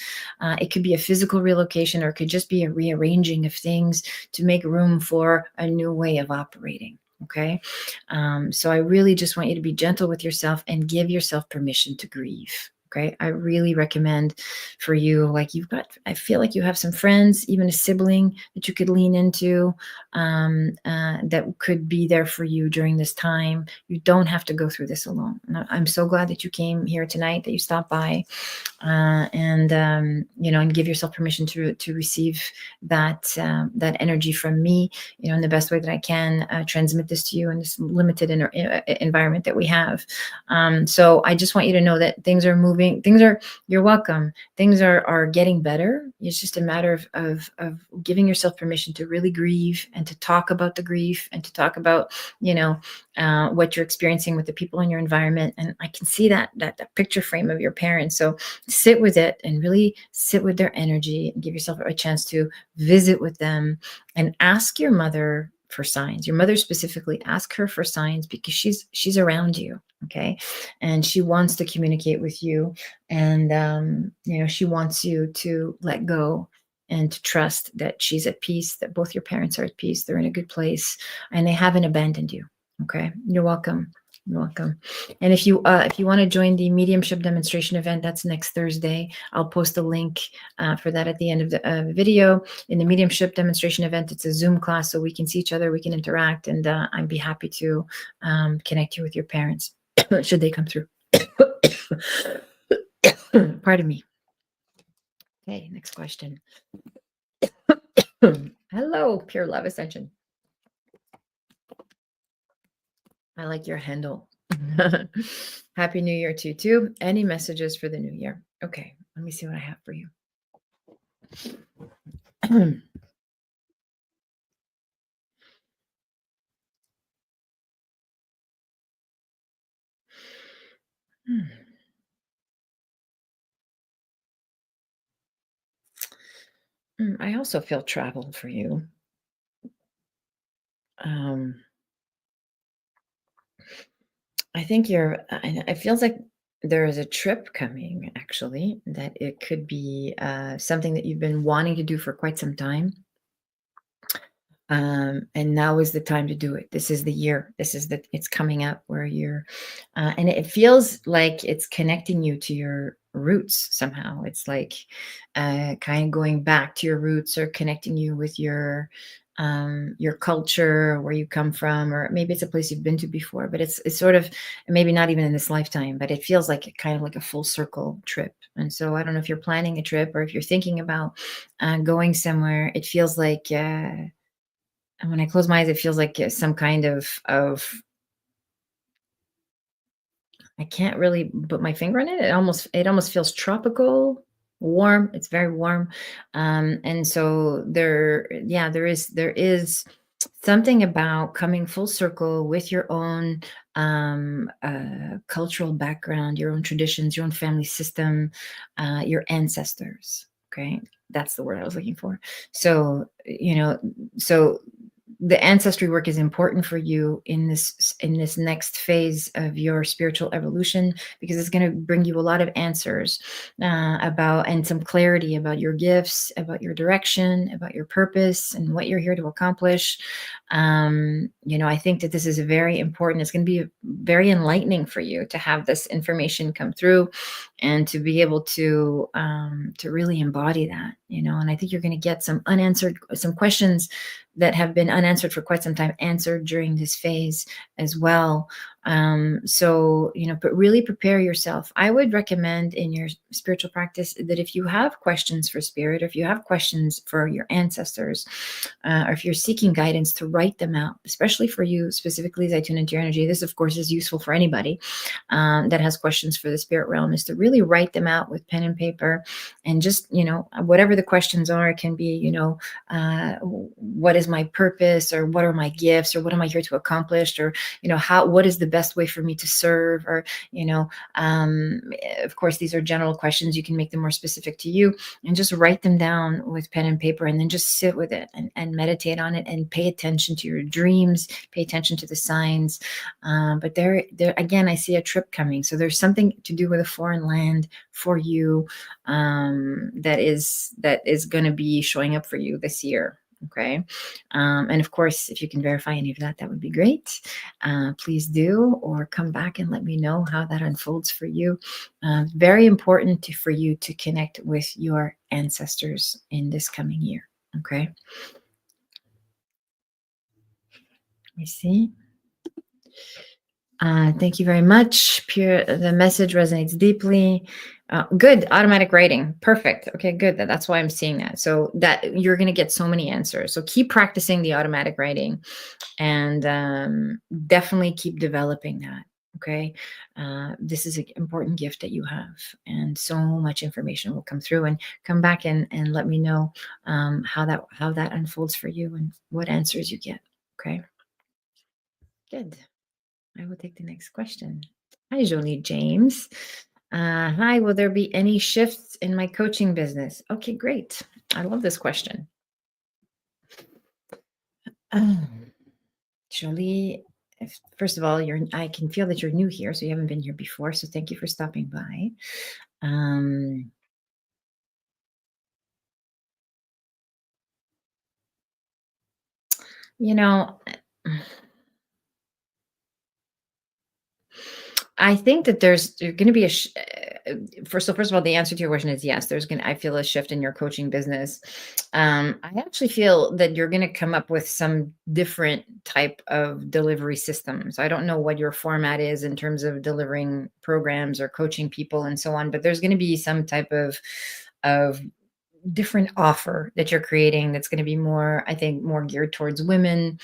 It could be a physical relocation, or it could just be a rearranging of things to make room for a new way of operating. Okay. So I really just want you to be gentle with yourself and give yourself permission to grieve. Okay. I really recommend for you, like I feel like you have some friends, even a sibling that you could lean into, that could be there for you during this time. You don't have to go through this alone. And I'm so glad that you came here tonight, that you stopped by, and give yourself permission to receive that energy from me, in the best way that I can, transmit this to you in this limited environment that we have. So I just want you to know that things are moving. You're welcome. Things are getting better. It's just a matter of giving yourself permission to really grieve and to talk about the grief and to talk about, what you're experiencing with the people in your environment. And I can see that picture frame of your parents. So sit with it and really sit with their energy and give yourself a chance to visit with them and ask your mother for signs. Your mother specifically, ask her for signs, because she's around you. Okay. And she wants to communicate with you. And, she wants you to let go and to trust that she's at peace, that both your parents are at peace. They're in a good place and they haven't abandoned you. Okay. You're welcome. You're welcome. And if you want to join the mediumship demonstration event, that's next Thursday. I'll post a link for that at the end of the video. In the mediumship demonstration event, it's a Zoom class, so we can see each other, we can interact, and I'd be happy to connect you with your parents should they come through. Pardon me. Okay, next question. Hello, pure love ascension. I like your handle. Happy New Year to you too. Any messages for the new year? Okay, let me see what I have for you. I also feel travel for you. I think it feels like there is a trip coming, actually, that it could be something that you've been wanting to do for quite some time. And now is the time to do it. This is the year. It's coming up where and it feels like it's connecting you to your roots somehow. It's like kind of going back to your roots, or connecting you with your culture, where you come from, or maybe it's a place you've been to before, but it's sort of, maybe not even in this lifetime, but it feels like kind of like a full circle trip. And so I don't know if you're planning a trip or if you're thinking about going somewhere. It feels like, and when I close my eyes, it feels like some kind of I can't really put my finger on it. It almost feels tropical, warm. It's very warm, and so there is something about coming full circle with your own cultural background, your own traditions, your own family system, your ancestors. Okay, that's the word I was looking for. So so the ancestry work is important for you in this next phase of your spiritual evolution, because it's going to bring you a lot of answers about, and some clarity about your gifts, about your direction, about your purpose, and what you're here to accomplish. I think that this is very important. It's going to be very enlightening for you to have this information come through, and to be able to really embody that. And I think you're going to get some questions that have been unanswered for quite some time answered during this phase as well. But really prepare yourself. I would recommend in your spiritual practice that if you have questions for spirit, or if you have questions for your ancestors, or if you're seeking guidance, to write them out, especially for you specifically as I tune into your energy. This, of course, is useful for anybody that has questions for the spirit realm, is to really write them out with pen and paper. And just, whatever the questions are, it can be, what is my purpose, or what are my gifts, or what am I here to accomplish, or, what is the best way for me to serve, or, of course, these are general questions. You can make them more specific to you, and just write them down with pen and paper, and then just sit with it and meditate on it, and pay attention to your dreams, pay attention to the signs. But there again, I see a trip coming. So there's something to do with a foreign land for you that is going to be showing up for you this year. Okay. And of course, if you can verify any of that, that would be great. Please do, or come back and let me know how that unfolds for you. Very important for you to connect with your ancestors in this coming year. Okay. Let me see. Thank you very much. Pure, the message resonates deeply. Good, automatic writing. Perfect. Okay, good. That's why I'm seeing that. So that you're going to get so many answers. So keep practicing the automatic writing, and definitely keep developing that. Okay, this is an important gift that you have, and so much information will come through. And come back and let me know how that unfolds for you and what answers you get. Okay, good. I will take the next question. Hi, Jolie James. Hi, will there be any shifts in my coaching business? Okay, great. I love this question. Jolie, first of all, I can feel that you're new here, so you haven't been here before. So thank you for stopping by. Um, you know, I think that there's going to be first of all, the answer to your question is yes. I feel a shift in your coaching business. I actually feel that you're going to come up with some different type of delivery systems. I don't know what your format is in terms of delivering programs or coaching people and so on, but there's going to be some type of different offer that you're creating that's going to be more, I think, more geared towards women.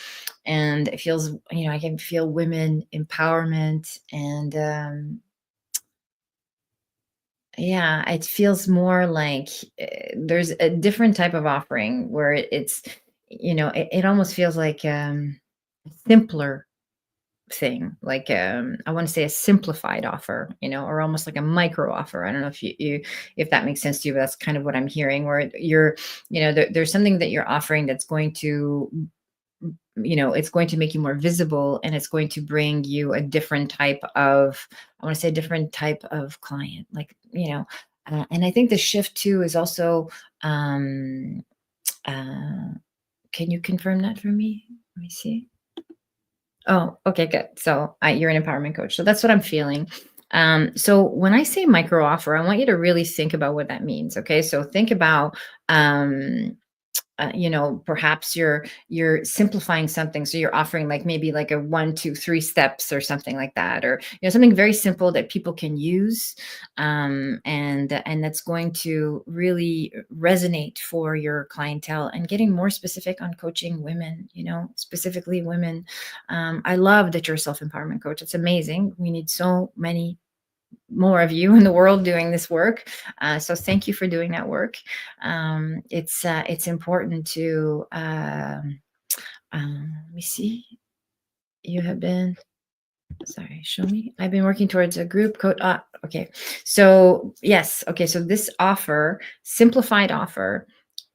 And it feels, I can feel women empowerment, and yeah, it feels more like there's a different type of offering where it almost feels like a simpler thing, like I want to say a simplified offer, or almost like a micro offer. I don't know if that makes sense to you, but that's kind of what I'm hearing, where there's something that you're offering that's going to, it's going to make you more visible, and it's going to bring you a different type of, I want to say, a different type of client, like, and I think the shift too is also, um, uh, can you confirm that for me? Let me see. Oh, okay, good. So you're an empowerment coach. So that's what I'm feeling. So when I say micro offer, I want you to really think about what that means. Okay. So think about, perhaps you're simplifying something, so you're offering like maybe like a 1 2 3 steps or something like that, or something very simple that people can use, and that's going to really resonate for your clientele, and getting more specific on coaching women, specifically women. I love that you're a self-empowerment coach. It's amazing. We need so many more of you in the world doing this work. So thank you for doing that work. It's important to, let me see. You have been, sorry, show me. I've been working towards a group code. Okay. So yes. Okay. So this offer, simplified offer,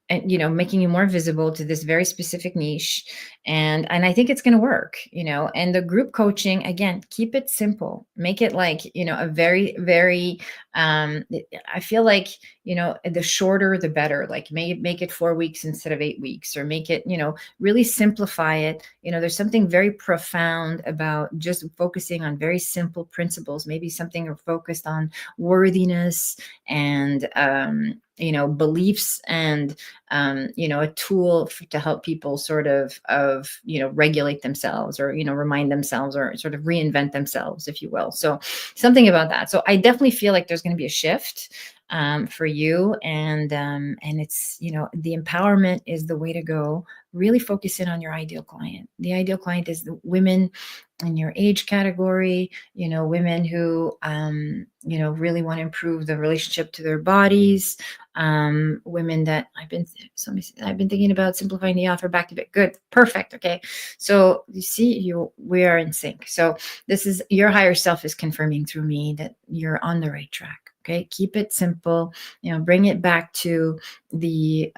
and making you more visible to this very specific niche, and I think it's going to work. And the group coaching, again, keep it simple, make it like, a very, very, I feel like, the shorter the better, like make it 4 weeks instead of 8 weeks, or make it, really simplify it. There's something very profound about just focusing on very simple principles, maybe something focused on worthiness, and beliefs, and a tool to help people sort of regulate themselves, or remind themselves, or sort of reinvent themselves, if you will. So something about that. So I definitely feel like there's going to be a shift for you, and it's, the empowerment is the way to go. Really focus in on your ideal client. The ideal client is the women in your age category, women who really want to improve the relationship to their bodies, women that I've been thinking about simplifying the offer back to bit. Good, perfect. Okay, so you see, we are in sync. So this is, your higher self is confirming through me that you're on the right track. Okay, keep it simple. Bring it back to the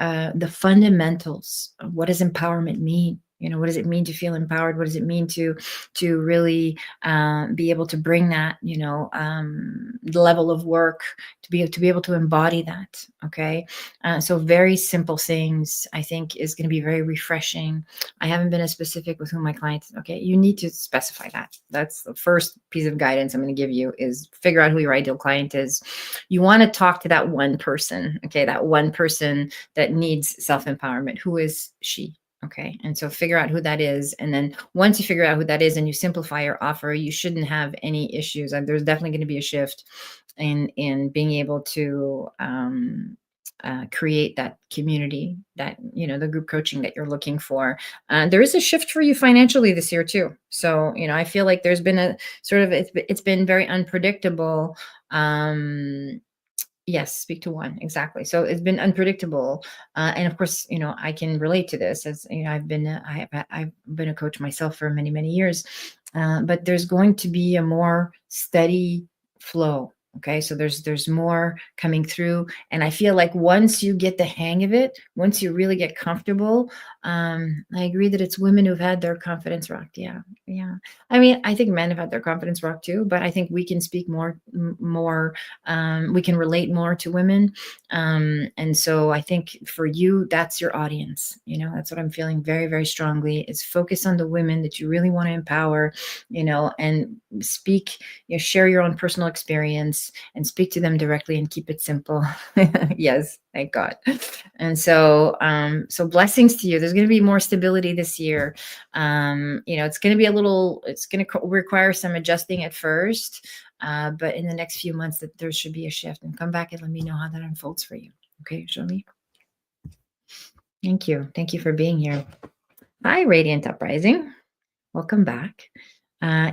fundamentals of what does empowerment mean. What does it mean to feel empowered? What does it mean to really be able to bring that, level of work, to be able to embody that. Okay. So very simple things, I think, is going to be very refreshing. I haven't been as specific with who my clients. Okay, you need to specify that. That's the first piece of guidance I'm going to give you, is figure out who your ideal client is. You want to talk to that one person. Okay, that one person that needs self-empowerment. Who is she? Okay. And so figure out who that is. And then once you figure out who that is and you simplify your offer, you shouldn't have any issues. There's definitely going to be a shift in being able to create that community, that, the group coaching that you're looking for. There is a shift for you financially this year too. So, I feel like there's been a sort of, it's been very unpredictable. Yes, speak to one. Exactly. So it's been unpredictable. And of course, I can relate to this, as, I've been a coach myself for many, many years. But there's going to be a more steady flow. Okay. So there's more coming through. And I feel like once you get the hang of it, once you really get comfortable, I agree that it's women who've had their confidence rocked. Yeah. Yeah. I mean, I think men have had their confidence rocked too, but I think we can speak more, we can relate more to women. And so I think for you, that's your audience. That's what I'm feeling very, very strongly, is focus on the women that you really want to empower, and speak, share your own personal experience and speak to them directly and keep it simple. Yes, thank God. And so, so blessings to you. There's going to be more stability this year. It's going to be it's going to require some adjusting at first. But in the next few months, that there should be a shift. And come back and let me know how that unfolds for you. Okay, Jolie? Thank you. Thank you for being here. Hi, Radiant Uprising. Welcome back.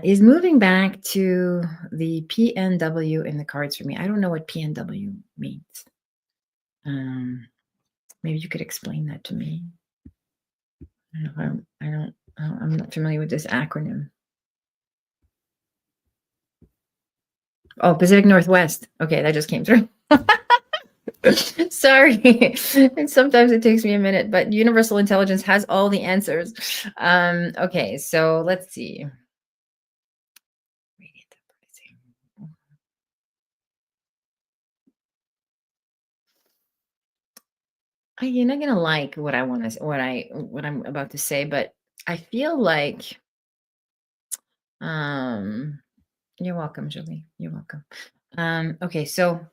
Is moving back to the PNW in the cards for me. I don't know what PNW means. Maybe you could explain that to me. I'm not familiar with this acronym. Oh, Pacific Northwest. Okay, that just came through. Sorry. And sometimes it takes me a minute, but universal intelligence has all the answers. Okay, so let's see. You're not gonna like what I want to, what I'm about to say, but I feel like, you're welcome, Julie. You're welcome. Okay, so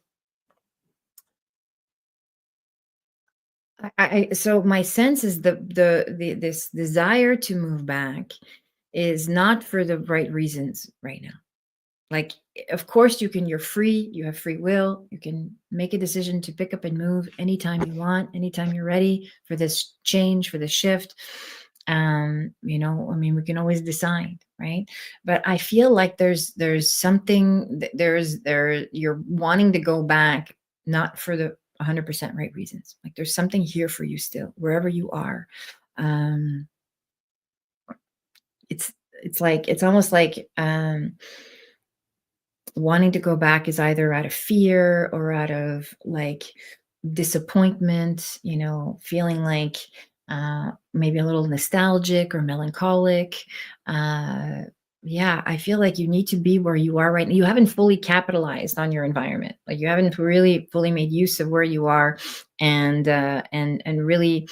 so my sense is this desire to move back is not for the right reasons right now. Like, of course you're free, you have free will, you can make a decision to pick up and move anytime you want, anytime you're ready for this change, for this shift. I mean, we can always decide, right? But I feel like there's something, you're wanting to go back, not for the 100% right reasons. Like, there's something here for you still, wherever you are. It's almost like, wanting to go back is either out of fear or out of like disappointment, feeling like, maybe a little nostalgic or melancholic. Yeah, I feel like you need to be where you are right now. You haven't fully capitalized on your environment. Like, you haven't really fully made use of where you are, and really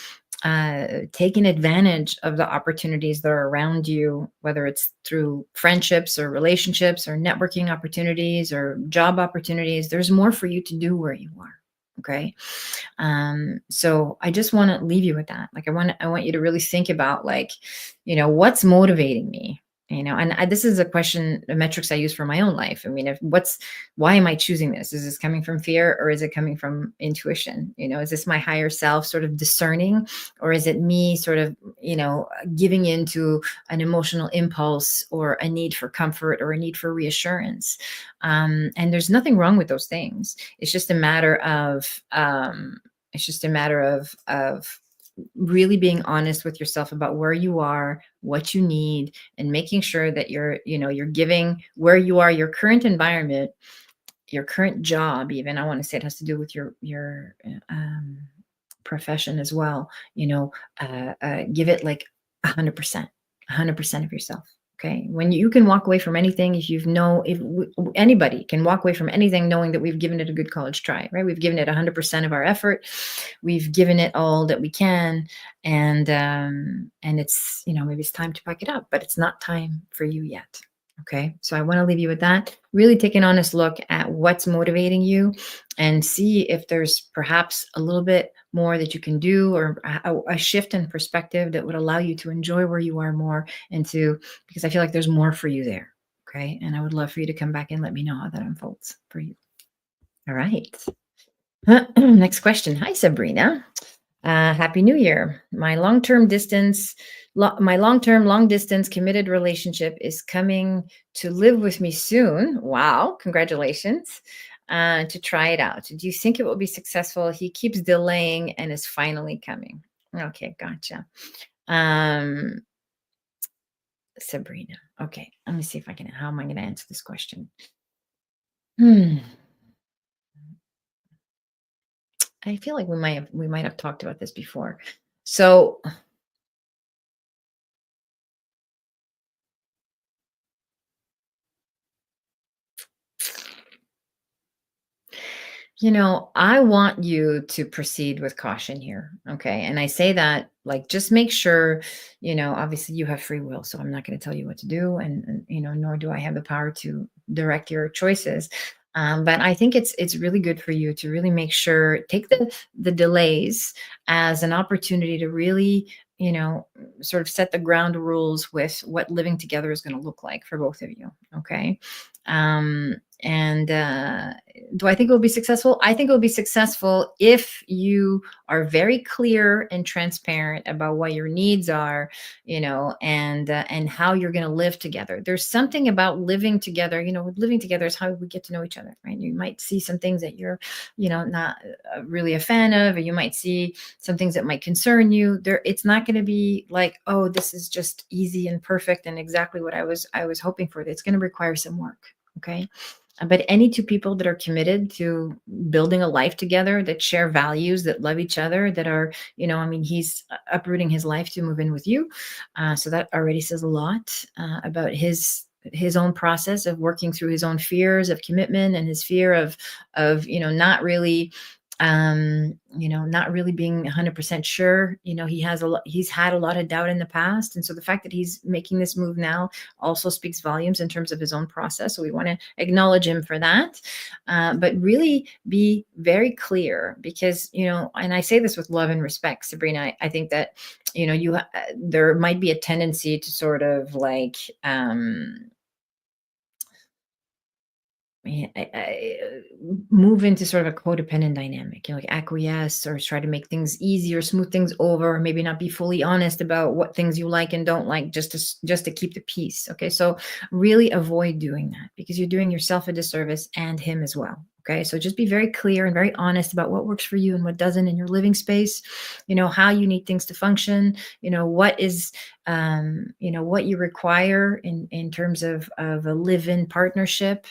taking advantage of the opportunities that are around you, whether it's through friendships or relationships or networking opportunities or job opportunities. There's more for you to do where you are. Okay. So I just want to leave you with that. Like, I want you to really think about, like, what's motivating me, and this is a question, the metrics I use for my own life. I mean, why am I choosing this? Is this coming from fear, or is it coming from intuition? Is this my higher self sort of discerning, or is it me sort of, giving into an emotional impulse or a need for comfort or a need for reassurance? And there's nothing wrong with those things. It's just a matter of, really being honest with yourself about where you are, what you need, and making sure that you're giving where you are, your current environment, your current job. Even, I want to say, it has to do with your profession as well. Give it like 100%, 100% of yourself. Okay. When you can walk away from anything, if you've know, if anybody can walk away from anything knowing that we've given it a good college try, right? We've given it 100% of our effort. We've given it all that we can. And it's, maybe it's time to pack it up, but it's not time for you yet. Okay. So I want to leave you with that. Really take an honest look at what's motivating you and see if there's perhaps a little bit more that you can do, or a shift in perspective that would allow you to enjoy where you are more, because I feel like there's more for you there. Okay. And I would love for you to come back and let me know how that unfolds for you. All right. Next question. Hi, Sabrina. Happy New Year. My long-term, long-distance committed relationship is coming to live with me soon. Wow, congratulations. To try it out. Do you think it will be successful? He keeps delaying and is finally coming. Okay, gotcha. Um, Sabrina. Okay, let me see if I can. How am I going to answer this question? Hmm. I feel like we might have talked about this before. So, I want you to proceed with caution here. Okay. And I say that, like, just make sure, obviously you have free will. So I'm not going to tell you what to do. And nor do I have the power to direct your choices. But I think it's really good for you to really make sure, take the delays as an opportunity to really, sort of set the ground rules with what living together is going to look like for both of you. Okay. And do I think it will be successful? I think it will be successful if you are very clear and transparent about what your needs are, and how you're going to live together. There's something about living together. Living together is how we get to know each other, right? You might see some things that you're, not really a fan of, or you might see some things that might concern you. It's not going to be like, oh, this is just easy and perfect and exactly what I was hoping for. It's going to require some work. Okay. But any two people that are committed to building a life together, that share values, that love each other, that are, he's uprooting his life to move in with you. So that already says a lot about his own process of working through his own fears of commitment, and his fear of not really being 100% sure. He's had a lot of doubt in the past, and so the fact that he's making this move now also speaks volumes in terms of his own process. So we want to acknowledge him for that, but really be very clear, because and I say this with love and respect, Sabrina. I think that there might be a tendency to sort of like move into sort of a codependent dynamic, like acquiesce or try to make things easier, smooth things over, or maybe not be fully honest about what things you like and don't like, just to keep the peace. Okay, so really avoid doing that, because you're doing yourself a disservice and him as well. Okay, so just be very clear and very honest about what works for you and what doesn't in your living space. How you need things to function. What you require in terms of a live-in partnership.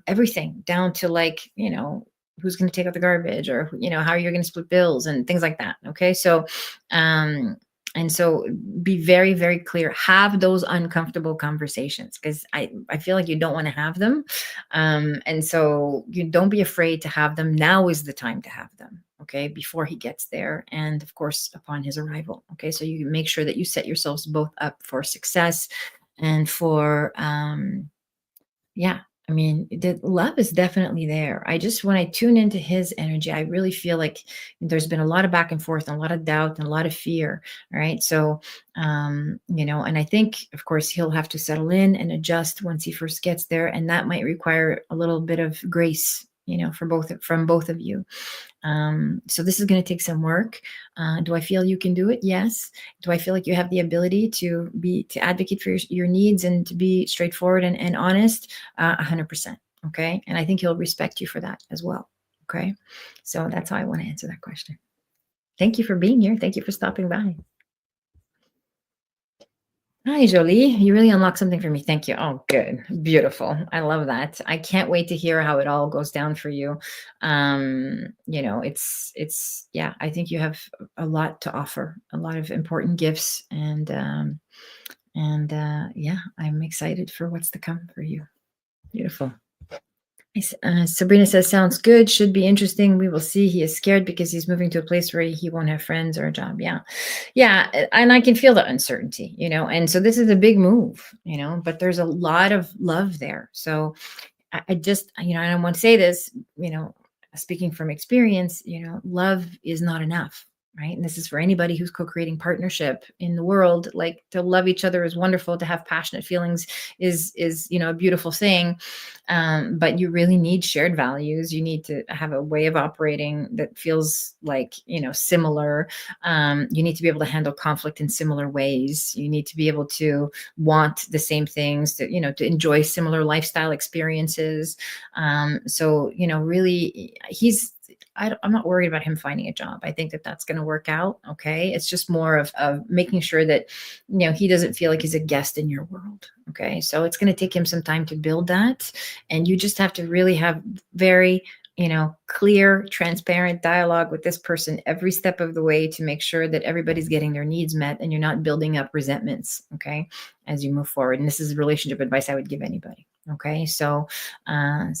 Everything down to, like, who's going to take out the garbage, or how you're going to split bills and things like that. Okay, so and so be very, very clear. Have those uncomfortable conversations, because I feel like you don't want to have them. And so you don't be afraid to have them. Now is the time to have them. Okay, before he gets there, and of course upon his arrival. Okay, so you make sure that you set yourselves both up for success and for yeah. The love is definitely there. When I tune into his energy, I really feel like there's been a lot of back and forth and a lot of doubt and a lot of fear. All right. So, and I think, of course, he'll have to settle in and adjust once he first gets there. And that might require a little bit of grace, from both of you. So this is going to take some work. Do I feel you can do it? Yes. Do I feel like you have the ability to advocate for your needs and to be straightforward and honest? 100%. Okay. And I think he'll respect you for that as well. Okay. So that's how I want to answer that question. Thank you for being here. Thank you for stopping by. Hi, Jolie. You really unlocked something for me. Thank you. Oh, good. Beautiful. I love that. I can't wait to hear how it all goes down for you. Yeah, I think you have a lot to offer, a lot of important gifts, and yeah, I'm excited for what's to come for you. Beautiful. Sabrina says, sounds good. Should be interesting. We will see. He is scared because he's moving to a place where he won't have friends or a job. Yeah. Yeah. And I can feel the uncertainty, and so this is a big move, but there's a lot of love there. So I just, I don't want to say this, speaking from experience, love is not enough. Right. And this is for anybody who's co-creating partnership in the world. Like, to love each other is wonderful. To have passionate feelings is, a beautiful thing. But you really need shared values. You need to have a way of operating that feels like, similar. You need to be able to handle conflict in similar ways. You need to be able to want the same things, to enjoy similar lifestyle experiences. So, really, I'm not worried about him finding a job. I think that that's going to work out. Okay. It's just more of making sure that, he doesn't feel like he's a guest in your world. Okay. So it's going to take him some time to build that. And you just have to really have very, clear, transparent dialogue with this person every step of the way to make sure that everybody's getting their needs met and you're not building up resentments. Okay. As you move forward. And this is relationship advice I would give anybody. Okay. So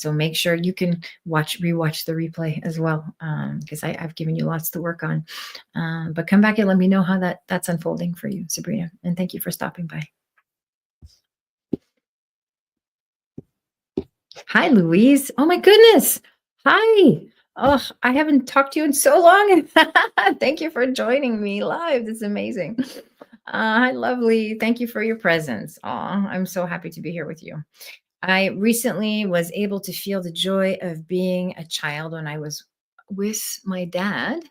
make sure you can rewatch the replay as well. Because I've given you lots to work on. But come back and let me know how that's unfolding for you, Sabrina. And thank you for stopping by. Hi, Louise. Oh my goodness. Hi. Oh, I haven't talked to you in so long. Thank you for joining me live. This is amazing. Hi, lovely. Thank you for your presence. Aw, I'm so happy to be here with you. I recently was able to feel the joy of being a child when I was with my dad.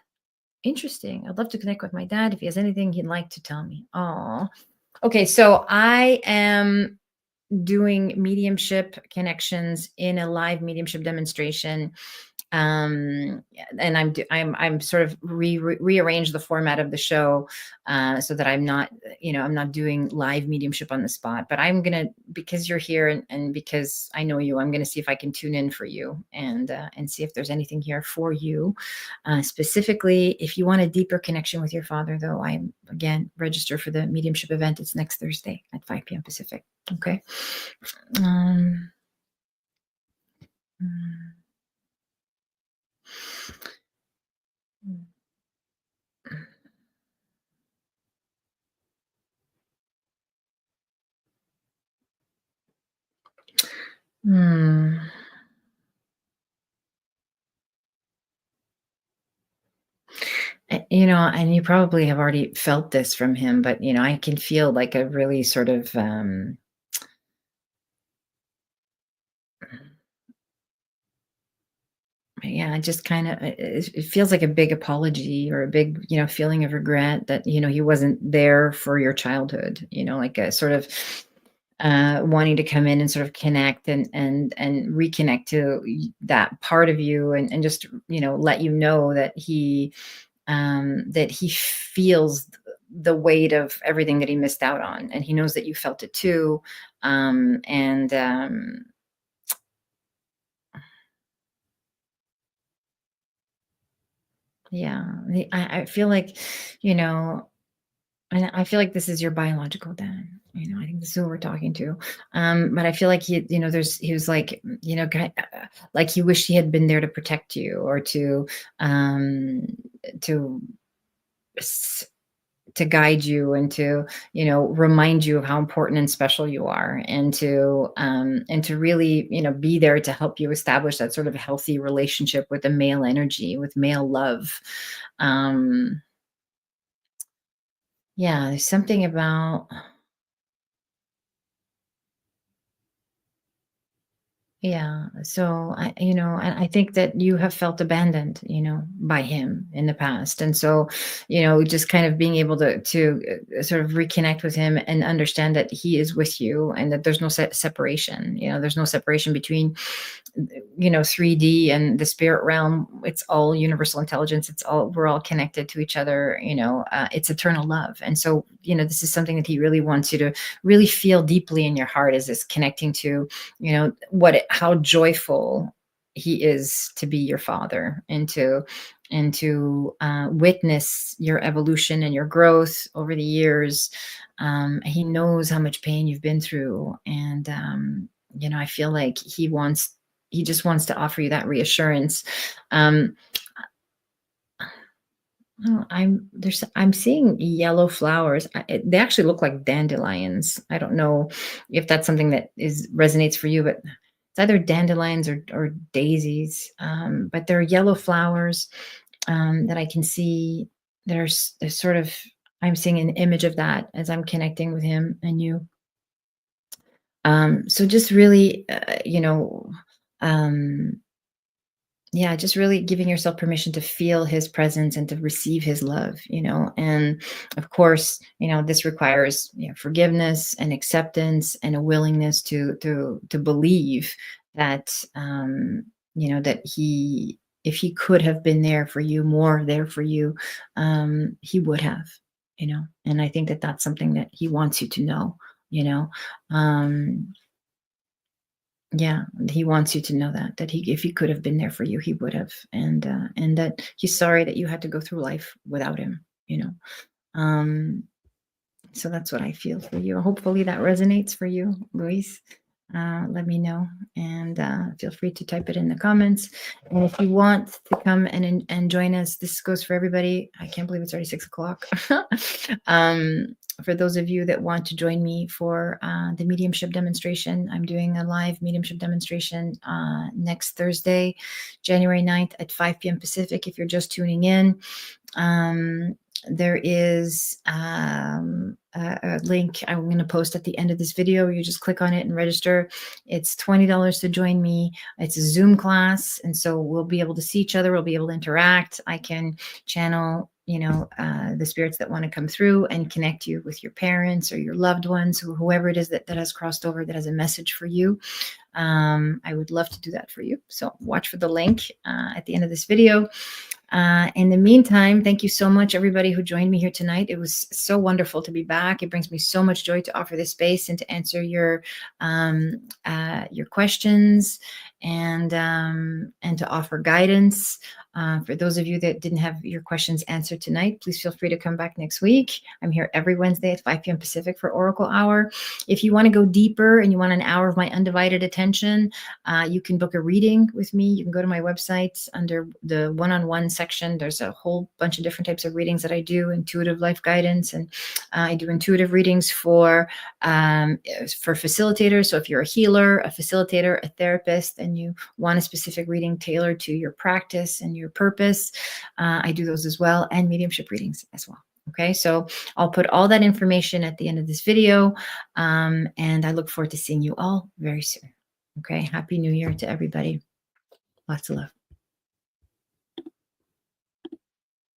Interesting. I'd love to connect with my dad if he has anything he'd like to tell me. Oh, okay. So I am doing mediumship connections in a live mediumship demonstration. And I'm sort of rearrange the format of the show, so that I'm not doing live mediumship on the spot, but I'm gonna, because you're here, and because I know you, I'm gonna see if I can tune in for you, and see if there's anything here for you. Specifically, if you want a deeper connection with your father, though, I'm again register for the mediumship event. It's next Thursday at 5 p.m. Pacific. Okay. Um, mm, mm. And you probably have already felt this from him, but I can feel like a really sort of yeah, just kind of it feels like a big apology or a big, feeling of regret that, he wasn't there for your childhood, like a sort of wanting to come in and sort of connect and reconnect to that part of you, and just, let you know that he feels the weight of everything that he missed out on, and he knows that you felt it too. And Yeah, I feel like, you know, and I feel like this is your biological dad. I think this is who we're talking to. But I feel like he was like, like he wished he had been there to protect you, or um, to to guide you, and to, remind you of how important and special you are, and to really, be there to help you establish that sort of healthy relationship with the male energy, with male love. um yeah, there's something about, Yeah. So and I think that you have felt abandoned, by him in the past. And so, just kind of being able to sort of reconnect with him and understand that he is with you and that there's no separation. There's no separation between 3D and the spirit realm. It's all universal intelligence. We're all connected to each other. It's eternal love. And so, this is something that he really wants you to really feel deeply in your heart, is this connecting to, how joyful he is to be your father, and to witness your evolution and your growth over the years. He knows how much pain you've been through, and I feel like he just wants to offer you that reassurance. Um, oh, I'm seeing yellow flowers. They actually look like dandelions. I don't know if that's something that is resonates for you, but it's either dandelions or daisies. But there are yellow flowers that I can see. There's sort of, I'm seeing an image of that as I'm connecting with him and you. So just really, um, yeah, just really giving yourself permission to feel his presence and to receive his love, and of course, this requires, forgiveness and acceptance and a willingness to believe that, that if he could have been there for you, more there for you, he would have, and I think that that's something that he wants you to know, you know, um, yeah, he wants you to know that if he could have been there for you, he would have, and that he's sorry that you had to go through life without him, you know. Um, so that's what I feel for you. Hopefully that resonates for you, Luis. Let me know, and feel free to type it in the comments. And if you want to come and join us, this goes for everybody. I can't believe it's already 6 o'clock. For those of you that want to join me for the mediumship demonstration, I'm doing a live mediumship demonstration next Thursday, January 9th at 5 p.m. Pacific. If you're just tuning in, there is a link I'm going to post at the end of this video. You just click on it and register. It's $20 to join me. It's a Zoom class, and so we'll be able to see each other. We'll be able to interact. I can channel the spirits that want to come through and connect you with your parents or your loved ones, or whoever it is that has crossed over, that has a message for you. I would love to do that for you. So watch for the link at the end of this video. In the meantime, thank you so much, everybody who joined me here tonight. It was so wonderful to be back. It brings me so much joy to offer this space and to answer your questions, and to offer guidance. For those of you that didn't have your questions answered tonight, please feel free to come back next week. I'm here every Wednesday at 5 p.m. Pacific for Oracle Hour. If you want to go deeper and you want an hour of my undivided attention, you can book a reading with me. You can go to my website under the one-on-one section. There's a whole bunch of different types of readings that I do, intuitive life guidance, and I do intuitive readings for facilitators. So if you're a healer, a facilitator, a therapist, and you want a specific reading tailored to your practice and your purpose, I do those as well, and mediumship readings as well. Okay, so I'll put all that information at the end of this video, and I look forward to seeing you all very soon. Okay, Happy New Year to everybody. Lots of love.